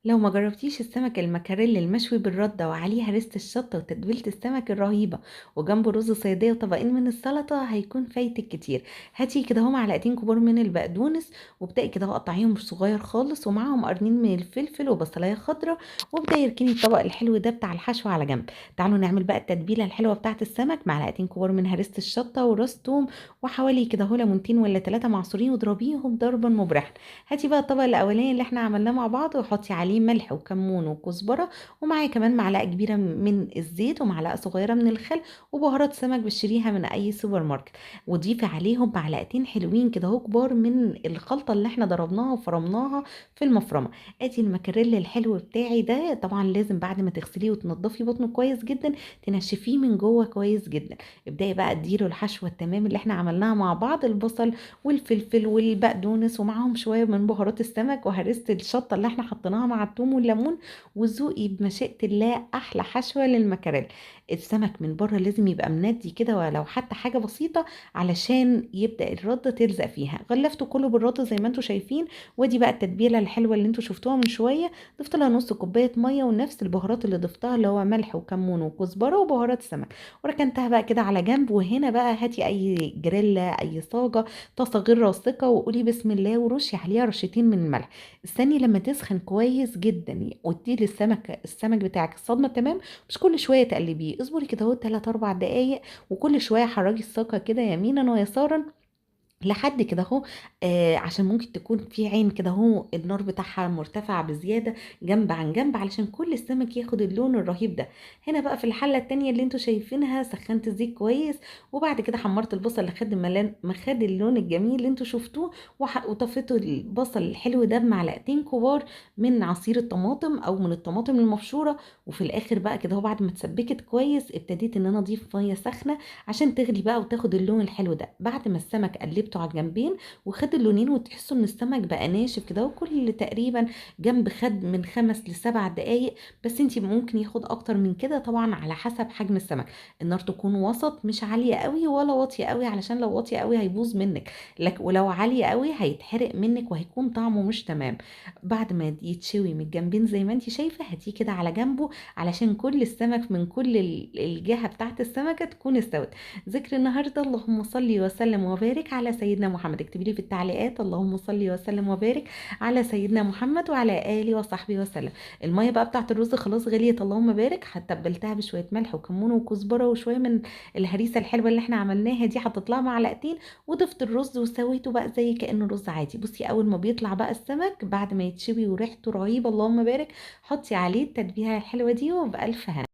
لو ما جربتيش السمك المكاريل المشوي بالردة وعليه هريسة الشطة وتتبيلة السمك الرهيبة وجنبه رز صيادية وطبقين من السلطة هيكون فايتك كتير. هاتي كده هما معلقتين كبار من البقدونس وابدأي كده قطعيهم صغير خالص ومعاهم قرنين من الفلفل وبصلاية خضراء، وابدأي اركني الطبق الحلو ده بتاع الحشو على جنب. تعالوا نعمل بقى التتبيلة الحلوة بتاعة السمك: معلقتين كبار من هريسة الشطة وراس توم وحوالي كده هو ليمونتين ولا 3 معصورين واضربيهم ضربا مبرحا. هاتي بقى الطبق الاولاني اللي احنا عملناه مع بعض وحطي عليه ملح وكمون وكزبره، ومعاه كمان معلقه كبيره من الزيت ومعلقه صغيره من الخل وبهارات سمك بتشتريها من اي سوبر ماركت. وضيفي عليهم معلقتين حلوين كده اهو كبار من الخلطه اللي احنا ضربناها وفرمناها في المفرمه. ادي المكاريل الحلو بتاعي ده، طبعا لازم بعد ما تغسليه وتنضفي بطنه كويس جدا تنشفيه من جوه كويس جدا. ابداي بقى اديله الحشوه التمام اللي احنا عملناها مع بعض: البصل والفلفل والبقدونس ومعاهم شويه من بهارات السمك وهرسة الشطه اللي احنا حطيناها مع الثوم والليمون. وذوقي بمشيئه الله احلى حشوه للمكاريل. السمك من بره لازم يبقى مندي كده ولو حتى حاجه بسيطه علشان يبدا الرده تلزق فيها. غلفته كله بالرده زي ما انتم شايفين. ودي بقى التتبيله الحلوه اللي انتم شفتوها من شويه. ضفت لها نص كوبايه ميه ونفس البهارات اللي ضفتها اللي هو ملح وكمون وكزبره وبهارات سمك، وركنتها بقى كده على جنب. وهنا بقى هاتي اي جريلا اي صاجه طاسه غير راسقه وقولي بسم الله ورشي عليها رشتين من الملح. استني لما تسخن كويس جدا وادي السمك بتاعك الصدمه تمام. مش كل شويه تقلبيه، اصبري كده اهو 3 4 دقايق وكل شويه حركي الصاجه كده يمينا ويسارا لحد كده اهو. عشان ممكن تكون في عين كده اهو النار بتاعها مرتفع بزياده جنب عن جنب علشان كل السمك ياخد اللون الرهيب ده. هنا بقى في الحله التانية اللي انتوا شايفينها سخنت الزيت كويس، وبعد كده حمرت البصل لحد ما خد اللون الجميل اللي انتوا شفتوه. وطفيتوا البصل الحلو ده بمعلقتين كبار من عصير الطماطم او من الطماطم المبشوره. وفي الاخر بقى كده اهو بعد ما اتسبكت كويس ابتديت ان انا اضيف ميه سخنه عشان تغلي بقى وتاخد اللون الحلو ده. بعد ما السمك قلبته على الجنبين وخد اللونين وتحسوا ان السمك بقى ناشف كده، وكل تقريبا جنب خد من 5 ل7 دقايق. بس انتي ممكن ياخد اكتر من كده طبعا على حسب حجم السمك. النار تكون وسط، مش عالية قوي ولا واطية قوي علشان لو واطية قوي هيبوظ منك، لك ولو عالية قوي هيتحرق منك وهيكون طعمه مش تمام. بعد ما يتشوي من الجنبين زي ما انتي شايفة هاتيه كده على جنبه علشان كل السمك من كل الجهة بتاعت السمكة تكون استوت. ذكر النهارده: اللهم صل وسلم وبارك على سيدنا محمد. اكتبي لي في التعليقات: اللهم صل وسلم وبارك على سيدنا محمد وعلى اله وصحبه وسلم. الميه بقى بتاعت الرز خلاص غليت، اللهم بارك. تبلتها بشويه ملح وكمون وكزبره وشويه من الهريسه الحلوه اللي احنا عملناها دي، حطيت لها معلقتين وضفت الرز وسويته بقى زي كانه رز عادي. بصي اول ما بيطلع بقى السمك بعد ما يتشوي وريحته رهيبه اللهم بارك، حطي عليه التتبيله الحلوه دي وبألف هنا.